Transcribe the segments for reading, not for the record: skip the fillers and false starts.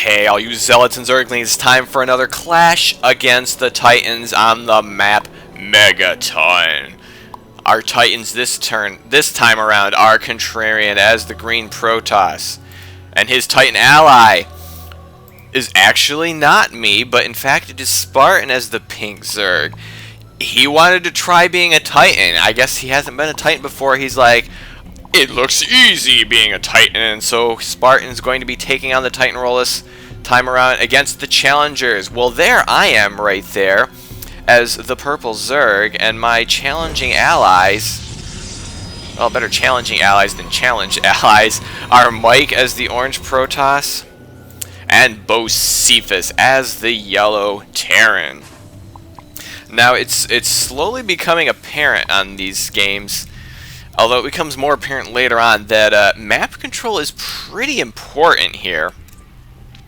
Hey, all you zealots and zerglings, it's time for another clash against the Titans on the map Megaton. Our Titans this time around are Contrarian as the green Protoss. And his Titan ally is actually not me, but in fact it is Spartan as the pink Zerg. He wanted to try being a Titan. I guess he hasn't been a Titan before. He's like, it looks easy being a Titan, and so Spartan's going to be taking on the Titan role this time around against the challengers. Well, there I am right there as the purple Zerg, and my challenging allies, well, better challenging allies than challenge allies, are Mike as the orange Protoss and Bocephus as the yellow Terran. Now, it's slowly becoming apparent on these games, although it becomes more apparent later on, that map control is pretty important here.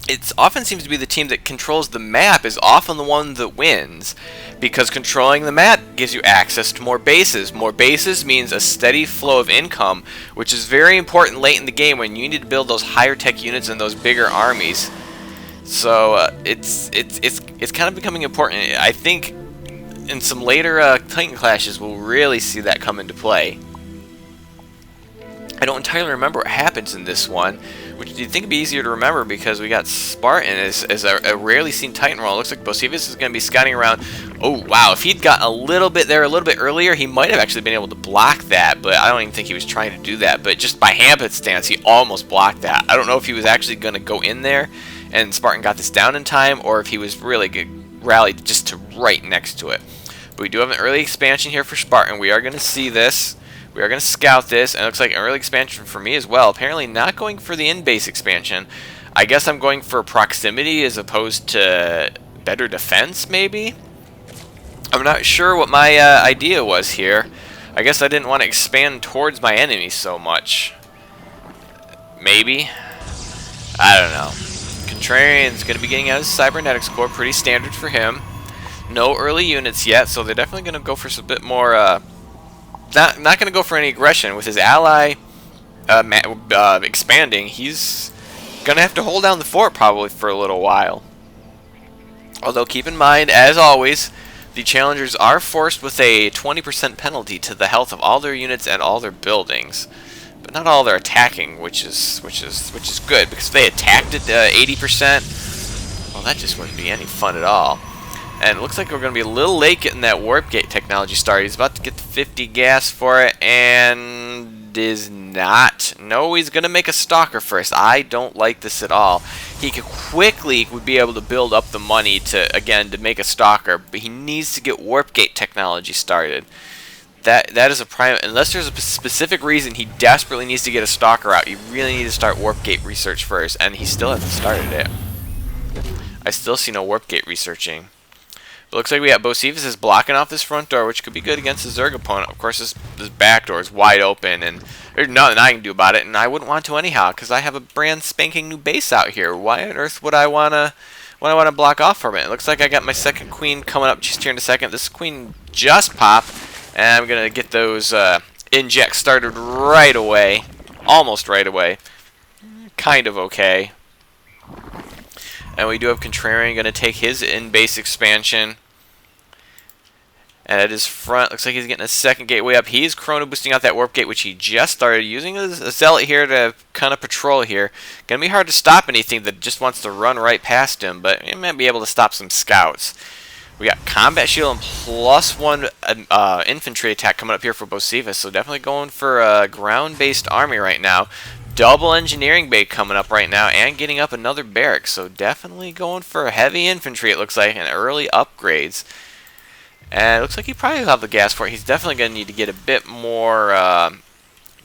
It often seems to be the team that controls the map is often the one that wins, because controlling the map gives you access to more bases. More bases means a steady flow of income, which is very important late in the game when you need to build those higher tech units and those bigger armies. So it's kind of becoming important. I think in some later Titan clashes we'll really see that come into play. I don't entirely remember what happens in this one, which you'd think would be easier to remember because we got Spartan as a rarely seen Titan role. It looks like Bocephus is going to be scouting around. Oh, wow. If he'd gotten a little bit there a little bit earlier, he might have actually been able to block that, but I don't even think he was trying to do that. But just by happenstance, he almost blocked that. I don't know if he was actually going to go in there and Spartan got this down in time, or if he was really rallied just to right next to it. But we do have an early expansion here for Spartan. We are going to see this. We are going to scout this, and it looks like an early expansion for me as well. Apparently not going for the in-base expansion. I guess I'm going for proximity as opposed to better defense, maybe? I'm not sure what my idea was here. I guess I didn't want to expand towards my enemies so much. Maybe? I don't know. Contrarian's going to be getting out his cybernetics core, pretty standard for him. No early units yet, so they're definitely going to go for a bit more... Not going to go for any aggression. With his ally expanding, he's going to have to hold down the fort probably for a little while. Although keep in mind, as always, the challengers are forced with a 20% penalty to the health of all their units and all their buildings, but not all their attacking, which is good, because if they attacked at 80%, well, that just wouldn't be any fun at all. And it looks like we're going to be a little late getting that warp gate technology started. He's about to get the 50 gas for it, and is not. No, he's going to make a stalker first. I don't like this at all. He could quickly would be able to build up the money to make a stalker, but he needs to get warp gate technology started. That is a prime. Unless there's a specific reason he desperately needs to get a stalker out, you really need to start warp gate research first, and he still hasn't started it. I still see no warp gate researching. It looks like we got Bocephus is blocking off this front door, which could be good against the Zerg opponent. Of course, this back door is wide open, and there's nothing I can do about it, and I wouldn't want to anyhow, because I have a brand spanking new base out here. Why on earth would I wanna block off from it? It looks like I got my second queen coming up just here in a second. This queen just popped, and I'm gonna get those injects started right away, almost right away. Kind of okay. And we do have Contrarian going to take his in-base expansion. And at his front, looks like he's getting a second gateway up. He's chrono boosting out that warp gate, which he just started using a zealot here to kind of patrol here. Going to be hard to stop anything that just wants to run right past him, but he might be able to stop some scouts. We got combat shield and +1 infantry attack coming up here for Bocephus, so definitely going for a ground-based army right now. Double engineering bay coming up right now and getting up another barrack, so definitely going for heavy infantry, it looks like, and early upgrades. And it looks like he probably will have the gas for it. He's definitely going to need to get a bit more,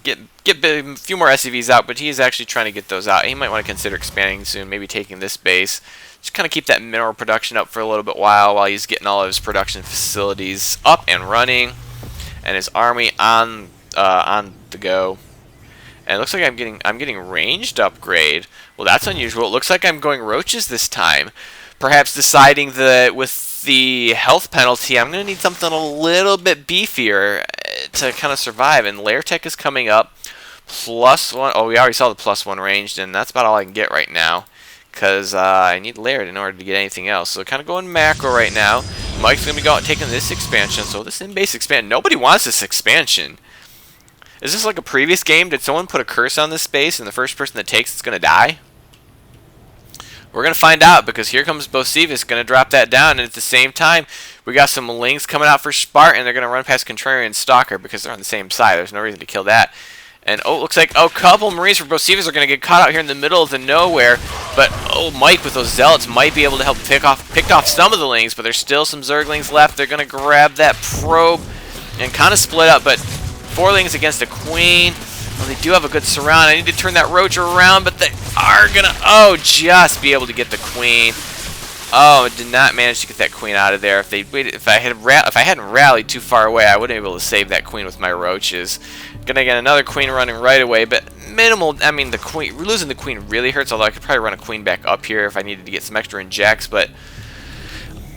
get a few more SCVs out, but he's actually trying to get those out. He might want to consider expanding soon, maybe taking this base. Just kind of keep that mineral production up for a little bit while he's getting all of his production facilities up and running, and his army on the go. And it looks like I'm getting ranged upgrade. Well, that's unusual. It looks like I'm going roaches this time. Perhaps deciding that with the health penalty, I'm going to need something a little bit beefier to kind of survive. And lair tech is coming up. +1. Oh, we already saw the +1 ranged, and that's about all I can get right now. because I need Laird in order to get anything else. So kind of going macro right now. Mike's going to be taking this expansion. So this in-base expansion, nobody wants this expansion. Is this like a previous game? Did someone put a curse on this space and the first person that takes it's going to die? We're going to find out, because here comes Bocephus going to drop that down, and at the same time, we got some links coming out for Spartan. They're going to run past Contrarian Stalker because they're on the same side. There's no reason to kill that. And, oh, it looks like a couple Marines for Bocephus are going to get caught out here in the middle of the nowhere. But, oh, Mike with those Zealots might be able to help pick off some of the Lings, but there's still some Zerglings left. They're going to grab that probe and kind of split up, but 4 Lings against a Queen. Well, they do have a good surround. I need to turn that Roach around, but they are going to, just be able to get the Queen. Oh, did not manage to get that Queen out of there. If I hadn't rallied too far away, I wouldn't be able to save that Queen with my Roaches. Gonna get another Queen running right away, but minimal. I mean, losing the Queen really hurts, although I could probably run a Queen back up here if I needed to get some extra injects, but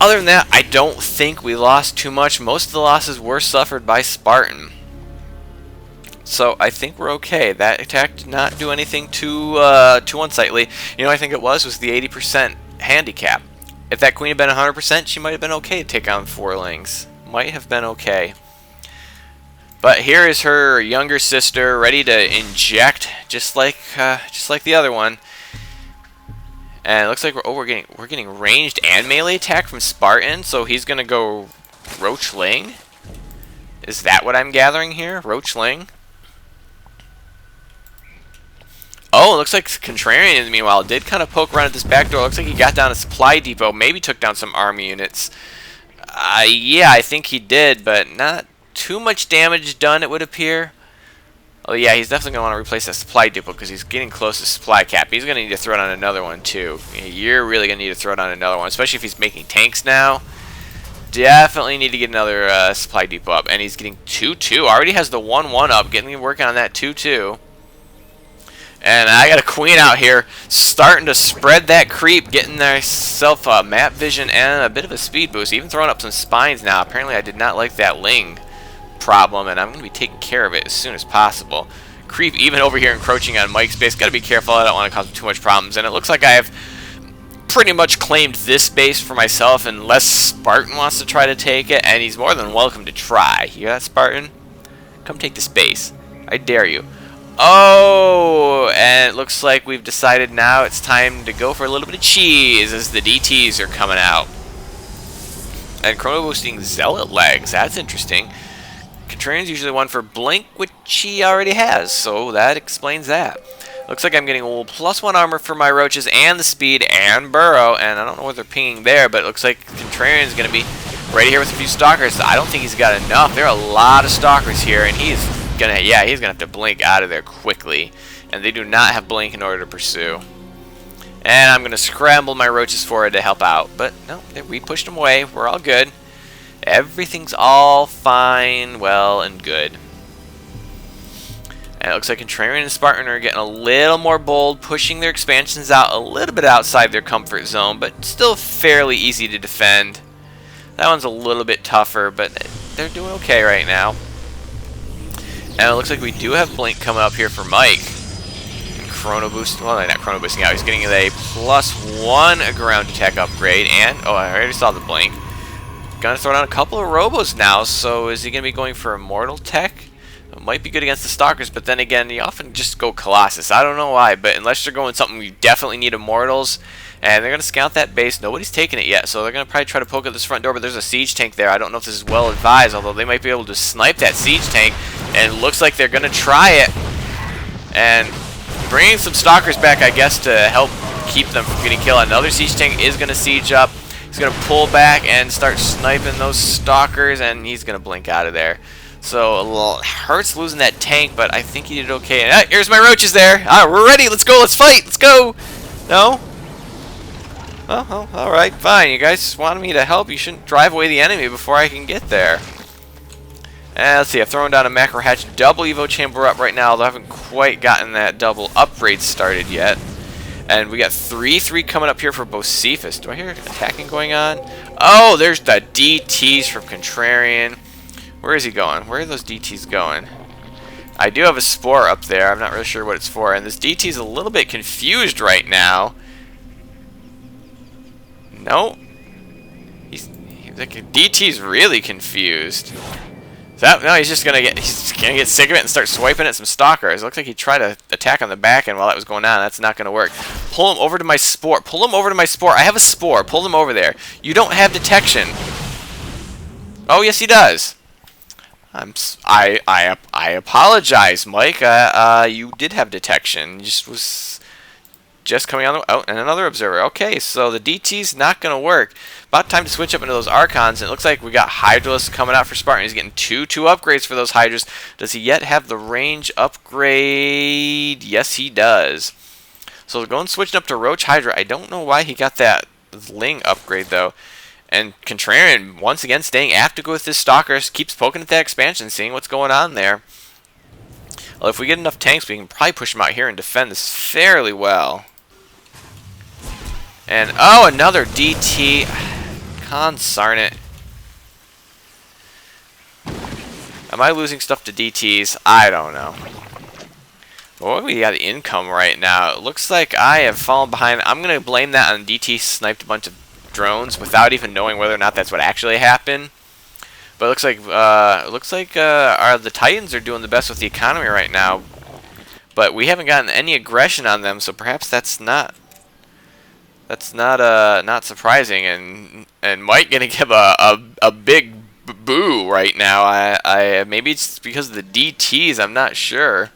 other than that, I don't think we lost too much. Most of the losses were suffered by Spartan. So I think we're okay. That attack did not do anything too unsightly. You know, I think it was the 80% handicap. If that Queen had been 100%, she might have been okay to take on 4 Lings. Might have been okay. But here is her younger sister, ready to inject, just like the other one. And it looks like we're getting ranged and melee attack from Spartan. So he's gonna go Roach Ling. Is that what I'm gathering here? Roach Ling. Oh, it looks like Contrarian, meanwhile, did kind of poke around at this back door. Looks like he got down a supply depot, maybe took down some army units. Yeah, I think he did, but not too much damage done, it would appear. Oh, yeah, he's definitely going to want to replace that supply depot because he's getting close to supply cap. He's going to need to throw it on another one, too. You're really going to need to throw it on another one, especially if he's making tanks now. Definitely need to get another supply depot up. And he's getting 2-2. Already has the 1-1 up, working on that 2-2. And I got a Queen out here starting to spread that creep, getting herself a map vision and a bit of a speed boost, even throwing up some spines now. Apparently I did not like that Ling problem, and I'm going to be taking care of it as soon as possible. Creep even over here encroaching on Mike's base. Got to be careful. I don't want to cause him too much problems. And it looks like I have pretty much claimed this base for myself unless Spartan wants to try to take it, and he's more than welcome to try. You hear that, Spartan? Come take this base. I dare you. Oh, and it looks like we've decided now it's time to go for a little bit of cheese as the DTs are coming out. And chrono boosting Zealot legs, that's interesting. Contrarian's usually one for Blink, which he already has, so that explains that. Looks like I'm getting +1 armor for my Roaches and the speed and Burrow, and I don't know what they're pinging there, but it looks like Contrarian's going to be right here with a few Stalkers. I don't think he's got enough. There are a lot of Stalkers here, and he's gonna have to blink out of there quickly, and they do not have blink in order to pursue. And I'm gonna scramble my Roaches forward to help out, but no, we pushed them away. We're all good. Everything's all fine, well, and good. And it looks like Contrarian and Spartan are getting a little more bold, pushing their expansions out a little bit outside their comfort zone, but still fairly easy to defend. That one's a little bit tougher, but they're doing okay right now. And it looks like we do have Blink coming up here for Mike. And Chrono Boost, well, not Chrono Boosting out. He's getting a +1 ground attack upgrade. And, oh, I already saw the Blink. Gonna throw down a couple of Robos now. So is he gonna be going for Immortal Tech? It might be good against the Stalkers, but then again, you often just go Colossus. I don't know why, but unless they're going something you definitely need Immortals. And they're going to scout that base. Nobody's taken it yet, so they're going to probably try to poke at this front door, but there's a siege tank there. I don't know if this is well advised, although they might be able to snipe that siege tank, and it looks like they're going to try it. And bringing some Stalkers back, I guess, to help keep them from getting killed. Another siege tank is going to siege up. He's going to pull back and start sniping those Stalkers, and he's going to blink out of there. So, a little hurts losing that tank, but I think he did okay. And, here's my Roaches there. We're ready. Let's go. Let's fight. Let's go. No? Oh, alright, fine. You guys wanted me to help. You shouldn't drive away the enemy before I can get there. And let's see, I've thrown down a macro hatch. Double Evo chamber up right now, although I haven't quite gotten that double upgrade started yet. And we got 3-3 coming up here for Bocephus. Do I hear attacking going on? Oh, there's the DTs from Contrarian. Where is he going? Where are those DTs going? I do have a Spore up there. I'm not really sure what it's for. And this DT is a little bit confused right now. No. He's like, DT's really confused. No, he's gonna get sick of it and start swiping at some stalkers. It looks like he tried to attack on the back end while that was going on. That's not gonna work. Pull him over to my spore. Pull him over to my spore. I have a spore. Pull him over there. You don't have detection. Oh yes, he does. I apologize, Mike. You did have detection. You just coming on the... Oh, and another observer. Okay, so the DT's not going to work. About time to switch up into those Archons. And it looks like we got Hydralisk coming out for Spartan. He's getting two upgrades for those Hydras. Does he yet have the range upgrade? Yes, he does. So going switching up to Roach Hydra. I don't know why he got that Ling upgrade, though. And Contrarian, once again, staying active with his Stalkers. Keeps poking at that expansion, seeing what's going on there. Well, if we get enough tanks, we can probably push them out here and defend this fairly well. And, oh, another DT. Consarn it. Am I losing stuff to DTs? I don't know. But what we got income right now? It looks like I have fallen behind. I'm going to blame that on DT sniped a bunch of drones without even knowing whether or not that's what actually happened. But it looks like the Titans are doing the best with the economy right now. But we haven't gotten any aggression on them, so perhaps that's not surprising. And Mike gonna give a big boo right now. Maybe it's because of the DTs. I'm not sure.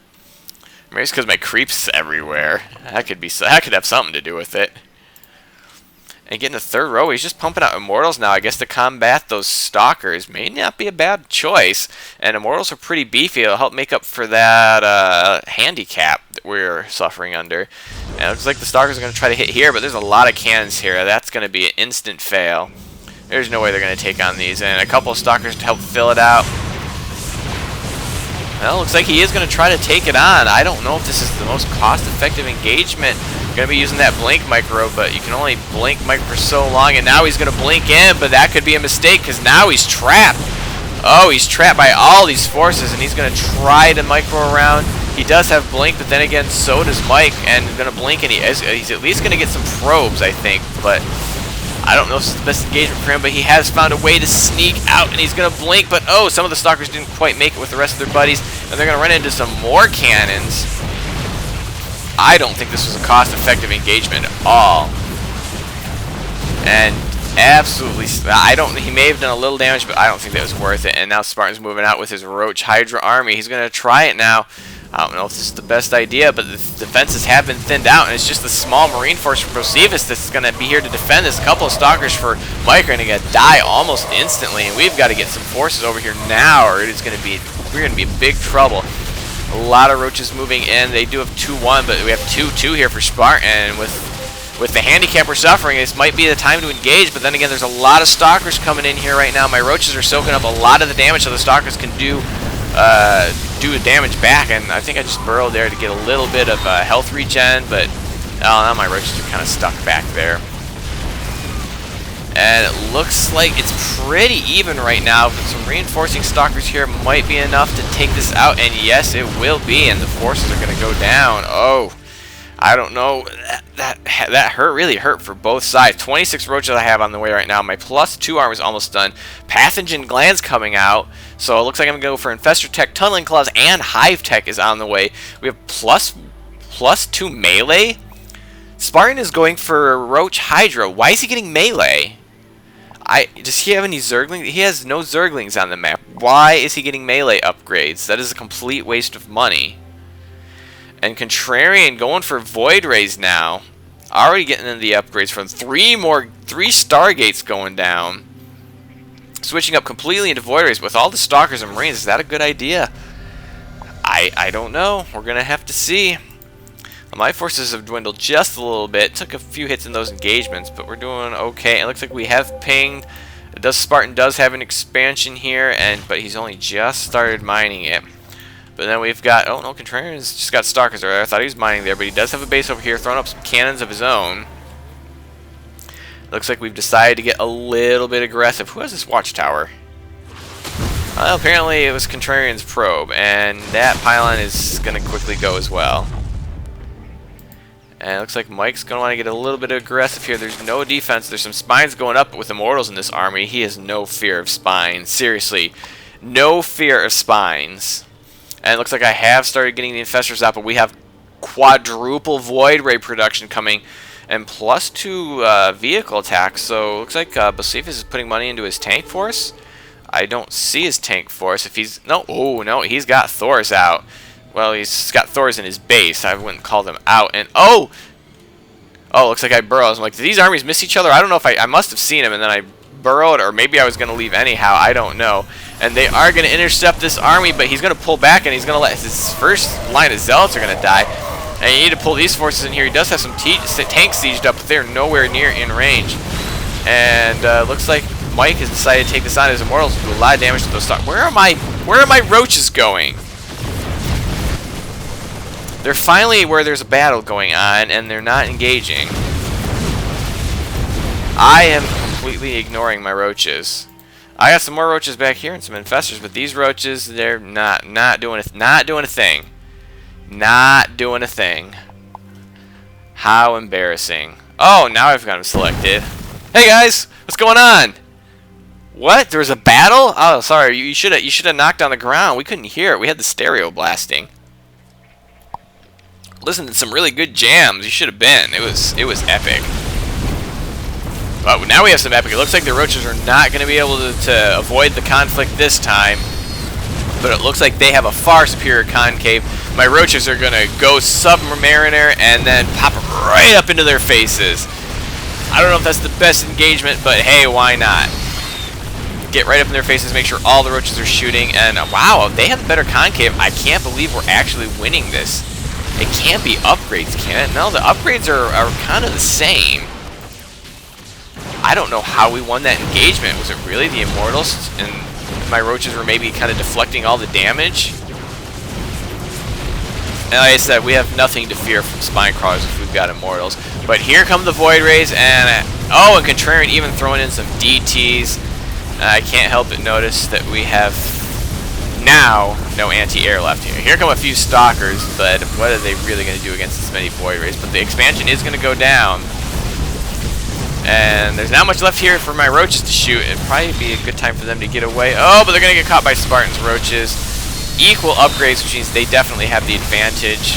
Maybe it's because my creeps everywhere. That could have something to do with it. And getting a third row, he's just pumping out Immortals now, I guess, to combat those Stalkers. May not be a bad choice. And Immortals are pretty beefy. It'll help make up for that handicap that we're suffering under. And it looks like the Stalkers are going to try to hit here, but there's a lot of cannons here. That's going to be an instant fail. There's no way they're going to take on these. And a couple of Stalkers to help fill it out. Well, looks like he is going to try to take it on. I don't know if this is the most cost-effective engagement. Going to be using that blink micro, but you can only blink micro for so long, and now he's going to blink in, but that could be a mistake because now he's trapped. Oh, he's trapped by all these forces, and he's going to try to micro around. He does have blink, but then again, so does Mike, and going to blink, and he's at least going to get some probes, I think, but I don't know if it's the best engagement for him, but he has found a way to sneak out, and he's going to blink, but oh, some of the Stalkers didn't quite make it with the rest of their buddies, and they're going to run into some more cannons. I don't think this was a cost-effective engagement at all. And absolutely, he may have done a little damage, but I don't think that was worth it. And now Spartan's moving out with his Roach Hydra army. He's going to try it now. I don't know if this is the best idea, but the defenses have been thinned out, and it's just the small Marine force from Procevis that's going to be here to defend this. A couple of Stalkers for Mike are going to die almost instantly, and we've got to get some forces over here now, or we're going to be in big trouble. A lot of Roaches moving in. They do have 2-1, but we have 2-2 here for Spartan. With the handicap we're suffering, this might be the time to engage, but then again, there's a lot of Stalkers coming in here right now. My Roaches are soaking up a lot of the damage, so the Stalkers can do the damage back, and I think I just burrowed there to get a little bit of health regen, but now my Roaches are kind of stuck back there. And it looks like it's pretty even right now, but some reinforcing Stalkers here might be enough to take this out, and yes, it will be, and the forces are going to go down. Oh, I don't know. That really hurt for both sides. 26 Roaches I have on the way right now. My +2 arm is almost done. Pathogen Glands coming out, so it looks like I'm going to go for Infestor Tech, Tunneling Claws, and Hive Tech is on the way. We have +2 melee. Spartan is going for Roach Hydra. Why is he getting melee? Does he have any Zerglings? He has no Zerglings on the map. Why is he getting melee upgrades? That is a complete waste of money. And Contrarian going for Void Rays now. Already getting into the upgrades from 3 Stargates going down. Switching up completely into Void Rays with all the Stalkers and Marines. Is that a good idea? I don't know. We're going to have to see. My forces have dwindled just a little bit. Took a few hits in those engagements, but we're doing okay. It looks like we have pinged. Spartan does have an expansion here, but he's only just started mining it. But then we've got, oh no, Contrarian's just got Stalkers over there. I thought he was mining there, but he does have a base over here, throwing up some cannons of his own. Looks like we've decided to get a little bit aggressive. Who has this watchtower? Well, apparently it was Contrarian's probe, and that pylon is going to quickly go as well. And it looks like Mike's going to want to get a little bit aggressive here. There's no defense. There's some spines going up, but with Immortals in this army, he has no fear of spines. Seriously, no fear of spines. And it looks like I have started getting the Infestors out, but we have quadruple Void Ray production coming. And +2 vehicle attacks. So it looks like Bocephus is putting money into his tank force. I don't see his tank force. If he's... No, oh, no, he's got Thors out. Well, he's got Thors in his base. I wouldn't call them out. And, oh! Oh, looks like I burrowed. I'm like, do these armies miss each other? I don't know if I must have seen him, and then I burrowed, or maybe I was going to leave anyhow. I don't know. And they are going to intercept this army, but he's going to pull back, and he's going to let his first line of Zealots are going to die. And you need to pull these forces in here. He does have some tanks sieged up, but they're nowhere near in range. And looks like Mike has decided to take this on. His Immortals do a lot of damage to those stocks. Where are my roaches going? They're finally where there's a battle going on, and they're not engaging. I am completely ignoring my roaches. I got some more roaches back here and some infestors, but these roaches, they're not doing a thing. Not doing a thing. How embarrassing. Oh, now I've got them selected. Hey guys, what's going on? What? There was a battle? Oh, sorry. You should have knocked on the ground. We couldn't hear it. We had the stereo blasting. Listen to some really good jams. You should have been. It was epic. But now we have some epic. It looks like the roaches are not going to be able to avoid the conflict this time. But it looks like they have a far superior concave. My roaches are going to go Submariner and then pop right up into their faces. I don't know if that's the best engagement, but hey, why not? Get right up in their faces, make sure all the roaches are shooting, and wow, they have a better concave. I can't believe we're actually winning this. It can't be upgrades, can it? No, the upgrades are kind of the same. I don't know how we won that engagement. Was it really the Immortals and my roaches were maybe kind of deflecting all the damage? And like I said, we have nothing to fear from Spine Crawlers if we've got Immortals. But here come the Void Rays, and oh, and Contrarian even throwing in some DTs. I can't help but notice that we have now no anti-air left here. Here come a few Stalkers, but what are they really going to do against this many Void Rays? But the expansion is going to go down. And there's not much left here for my roaches to shoot. It'd probably be a good time for them to get away. Oh, but they're going to get caught by Spartans' roaches. Equal upgrades, which means they definitely have the advantage.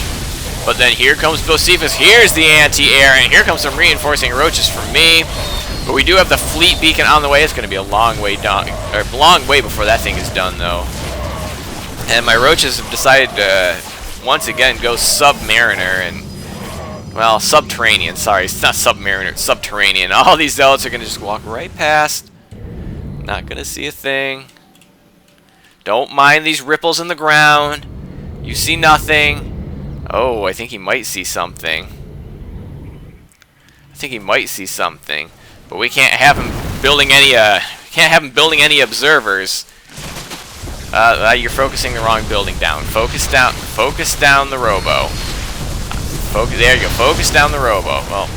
But then here comes Bocephus. Here's the anti-air, and here comes some reinforcing roaches from me. But we do have the fleet beacon on the way. It's going to be a long way down, or long way before that thing is done, though. And my roaches have decided to once again go Submariner and, well, Subterranean. Sorry, it's not Submariner, it's Subterranean. All these zealots are going to just walk right past. Not going to see a thing. Don't mind these ripples in the ground. You see nothing. Oh, I think he might see something. But we can't have him building any observers. You're focusing the wrong building down. Focus down the robo. There you go. Focus down the robo. Well,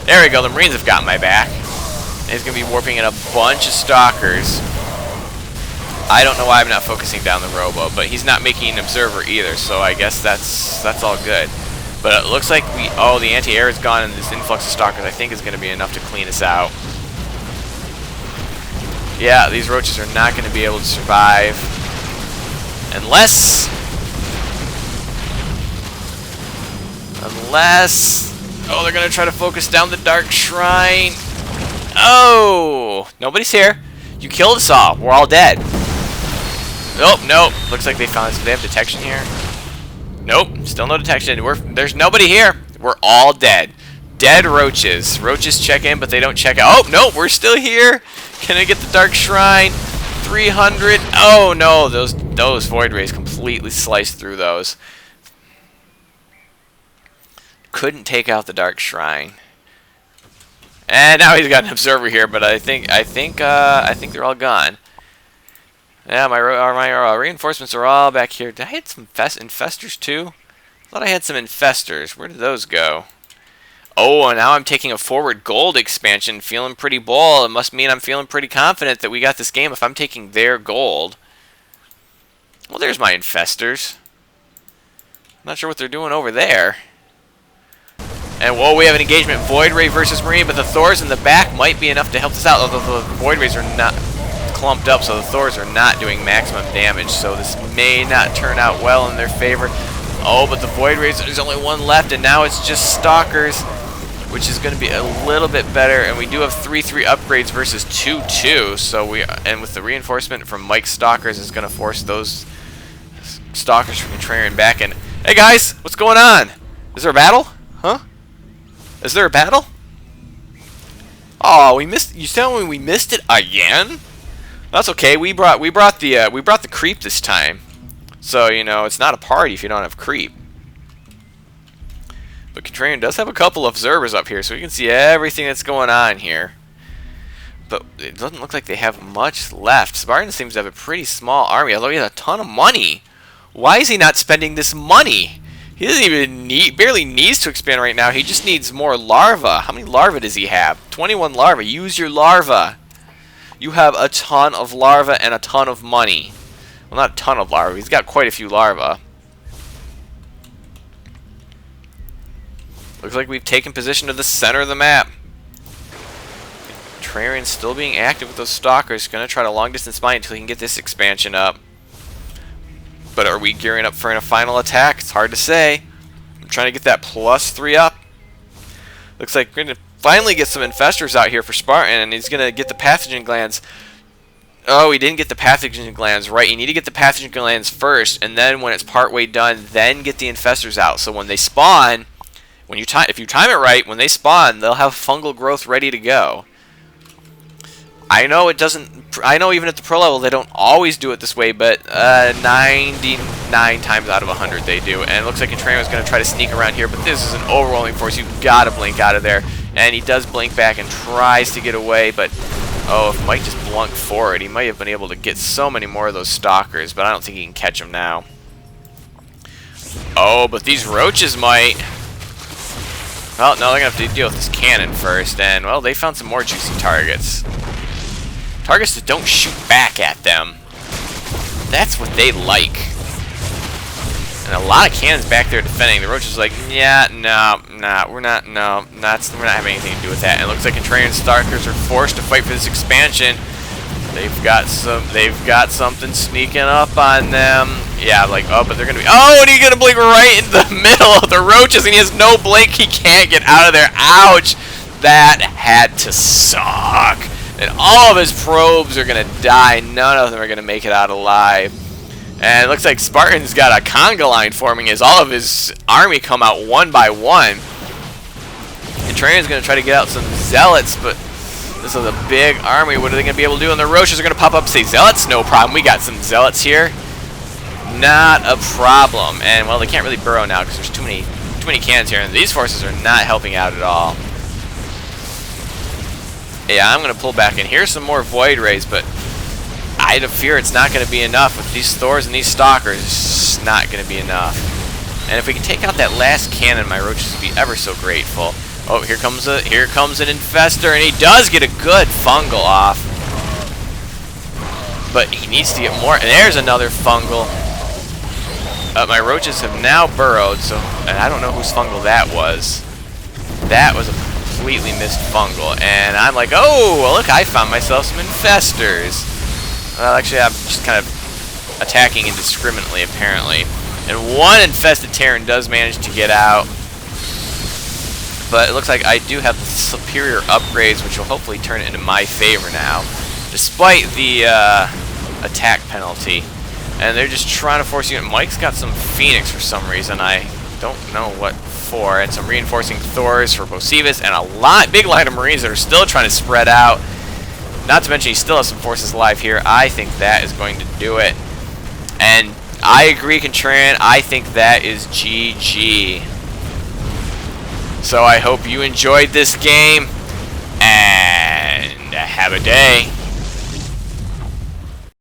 there we go. The Marines have got my back. And he's going to be warping in a bunch of Stalkers. I don't know why I'm not focusing down the robo, but he's not making an observer either, so I guess that's all good. But it looks like the anti-air is gone, and this influx of Stalkers I think is going to be enough to clean us out. Yeah, these roaches are not going to be able to survive unless oh, they're going to try to focus down the Dark Shrine. Oh, nobody's here. You killed us all. We're all dead. Nope. Looks like they found us. Do they have detection here? Nope. Still no detection. There's nobody here. We're all dead. Dead roaches. Roaches check in, but they don't check out. Oh, no, we're still here. Can I get the Dark Shrine? 300. Oh, no. Those Void Rays completely sliced through those. Couldn't take out the Dark Shrine. And now he's got an observer here, but I think they're all gone. Yeah, my reinforcements are all back here. Did I hit some infestors too? I thought I had some infestors. Where did those go? Oh, and now I'm taking a forward gold expansion, feeling pretty bold. It must mean I'm feeling pretty confident that we got this game if I'm taking their gold. Well, there's my infestors. Not sure what they're doing over there. And whoa, we have an engagement. Void Ray versus Marine, but the Thors in the back might be enough to help us out. Although the Void Rays are not clumped up, so the Thors are not doing maximum damage. So this may not turn out well in their favor. Oh, but the Void Rays, there's only one left, and now it's just Stalkers, which is going to be a little bit better. And we do have 3-3 upgrades versus 2-2. So and with the reinforcement from Mike's Stalkers, is going to force those Stalkers from Contrarian back. And hey guys, what's going on? Is there a battle? Huh? Is there a battle? Oh, we missed. You telling me we missed it again? That's okay. We brought the creep this time. So, you know, it's not a party if you don't have creep. But Contrarian does have a couple of observers up here, so we can see everything that's going on here. But it doesn't look like they have much left. Spartan seems to have a pretty small army, although he has a ton of money. Why is he not spending this money? He doesn't even barely needs to expand right now. He just needs more larvae. How many larvae does he have? 21 larvae. Use your larvae. You have a ton of larvae and a ton of money. Well, not a ton of larvae. He's got quite a few larvae. Looks like we've taken position to the center of the map. Contrarian's still being active with those Stalkers. Going to try to long distance mine until he can get this expansion up. But are we gearing up for a final attack? It's hard to say. I'm trying to get that +3 up. Looks like we're going to finally get some infestors out here for Spartan, and he's going to get the pathogen glands. Oh, he didn't get the pathogen glands right. You need to get the pathogen glands first, and then when it's partway done, then get the infestors out. So when they spawn, if you time it right, when they spawn, they'll have fungal growth ready to go. I know it doesn't. I know even at the pro level they don't always do it this way, but 99 times out of 100 they do. And it looks like Contrarian is going to try to sneak around here, but this is an overwhelming force. You've got to blink out of there. And he does blink back and tries to get away, but oh, if Mike just blunked forward, he might have been able to get so many more of those Stalkers, but I don't think he can catch them now. Oh, but these roaches might. Well, no, they're going to have to deal with this cannon first, and well, they found some more juicy targets. Targets that don't shoot back at them. That's what they like. And a lot of cannons back there defending. The Roaches are like, yeah, no, we're not having anything to do with that. And it looks like Contrarian Stalkers are forced to fight for this expansion. They've got something sneaking up on them. Yeah, like, oh, but they're gonna be, oh, and he's gonna blink right in the middle of the Roaches, and he has no blink. He can't get out of there. Ouch! That had to suck. And all of his probes are going to die. None of them are going to make it out alive. And it looks like Spartan's got a conga line forming as all of his army come out one by one. And Contrarian's going to try to get out some Zealots, but this is a big army. What are they going to be able to do? And the Roaches are going to pop up and say, Zealots? No problem. We got some Zealots here. Not a problem. And, well, they can't really burrow now because there's too many cannons here. And these forces are not helping out at all. Yeah, I'm going to pull back in. Here's some more Void Rays, but I fear it's not going to be enough. With these Thors and these Stalkers, it's not going to be enough. And if we can take out that last cannon, my Roaches would be ever so grateful. Oh, here comes an Infestor, and he does get a good fungal off. But he needs to get more. And there's another fungal. My Roaches have now burrowed, so and I don't know whose fungal that was. That was a completely missed fungal, and I'm like, oh, well, look, I found myself some infestors. Well, actually, I'm just kind of attacking indiscriminately, apparently. And one infested Terran does manage to get out, but it looks like I do have superior upgrades, which will hopefully turn it into my favor now, despite the attack penalty. And they're just trying to force you. Mike's got some Phoenix for some reason. I don't know what for, and some reinforcing Thors for Posivus, and a big line of Marines that are still trying to spread out. Not to mention he still has some forces alive here. I think that is going to do it. And I agree, Contrarian. I think that is GG. So I hope you enjoyed this game, and have a day.